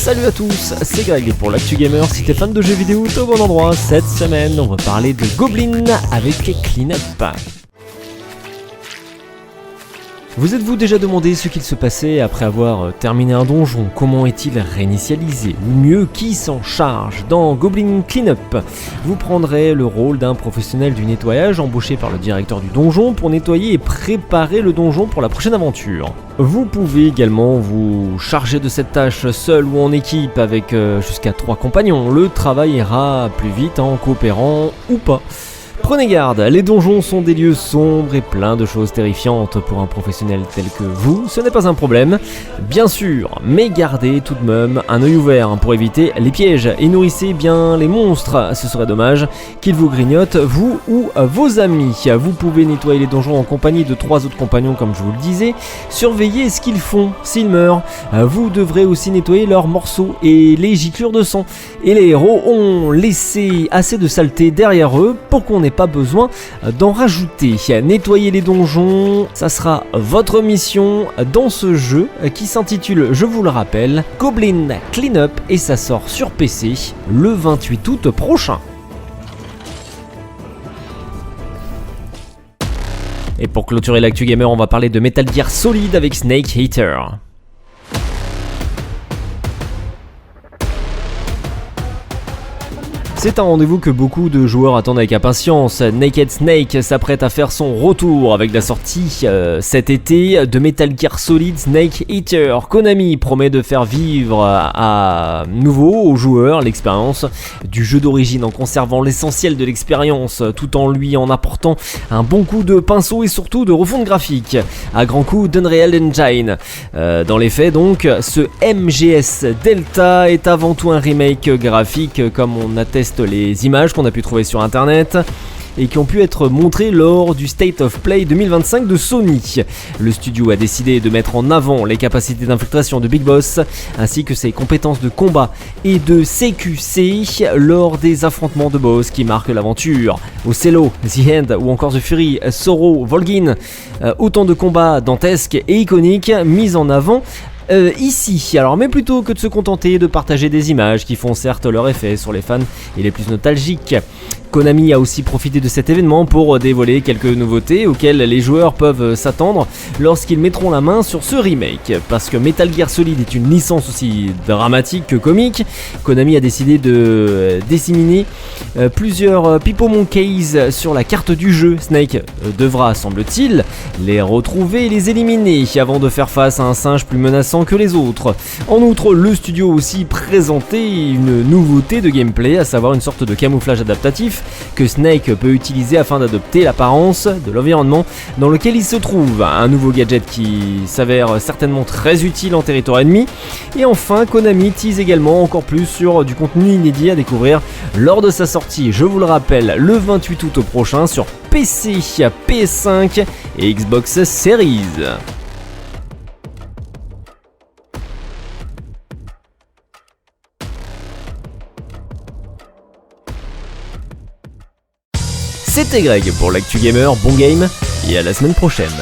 Salut à tous, c'est Greg et pour l'actu gamer, si t'es fan de jeux vidéo, t'es au bon endroit. Cette semaine, on va parler de Goblin avec Clean Up. Vous êtes-vous déjà demandé ce qu'il se passait après avoir terminé un donjon? Comment est-il réinitialisé? Ou mieux, qui s'en charge? Dans Goblin Clean Up, vous prendrez le rôle d'un professionnel du nettoyage embauché par le directeur du donjon pour nettoyer et préparer le donjon pour la prochaine aventure. Vous pouvez également vous charger de cette tâche seul ou en équipe avec jusqu'à 3 compagnons. Le travail ira plus vite en coopérant ou pas. Prenez garde, les donjons sont des lieux sombres et pleins de choses terrifiantes pour un professionnel tel que vous, ce n'est pas un problème, bien sûr, mais gardez tout de même un œil ouvert pour éviter les pièges et nourrissez bien les monstres, ce serait dommage qu'ils vous grignotent, vous ou vos amis. Vous pouvez nettoyer les donjons en compagnie de 3 autres compagnons comme je vous le disais, surveillez ce qu'ils font, s'ils meurent, vous devrez aussi nettoyer leurs morceaux et les giclures de sang, et les héros ont laissé assez de saleté derrière eux pour qu'on n'ait pas besoin d'en rajouter. Nettoyer les donjons, ça sera votre mission dans ce jeu qui s'intitule, je vous le rappelle, Goblin Clean Up et ça sort sur PC le 28 août prochain. Et pour clôturer l'actu gamer, on va parler de Metal Gear Solid avec Snake Eater. C'est un rendez-vous que beaucoup de joueurs attendent avec impatience. Naked Snake s'apprête à faire son retour avec la sortie cet été de Metal Gear Solid Snake Eater. Konami promet de faire vivre à nouveau aux joueurs l'expérience du jeu d'origine en conservant l'essentiel de l'expérience tout en lui en apportant un bon coup de pinceau et surtout de refonte graphique à grands coups d'Unreal Engine. Dans les faits donc, ce MGS Delta est avant tout un remake graphique comme on atteste les images qu'on a pu trouver sur internet et qui ont pu être montrées lors du State of Play 2025 de Sony. Le studio a décidé de mettre en avant les capacités d'infiltration de Big Boss ainsi que ses compétences de combat et de CQC lors des affrontements de boss qui marquent l'aventure. Ocello, The End ou encore The Fury, Sorrow, Volgin, autant de combats dantesques et iconiques mis en avant ici. Alors, mais plutôt que de se contenter de partager des images qui font certes leur effet sur les fans et les plus nostalgiques, Konami a aussi profité de cet événement pour dévoiler quelques nouveautés auxquelles les joueurs peuvent s'attendre lorsqu'ils mettront la main sur ce remake. Parce que Metal Gear Solid est une licence aussi dramatique que comique, Konami a décidé de disséminer plusieurs Pipo Monkeys sur la carte du jeu. Snake devra, semble-t-il, les retrouver et les éliminer avant de faire face à un singe plus menaçant que les autres. En outre, le studio a aussi présenté une nouveauté de gameplay, à savoir une sorte de camouflage adaptatif que Snake peut utiliser afin d'adopter l'apparence de l'environnement dans lequel il se trouve. Un nouveau gadget qui s'avère certainement très utile en territoire ennemi. Et enfin, Konami tease également encore plus sur du contenu inédit à découvrir lors de sa sortie, je vous le rappelle, le 28 août prochain sur PC, PS5 et Xbox Series. C'était Greg pour l'actu gamer, bon game et à la semaine prochaine.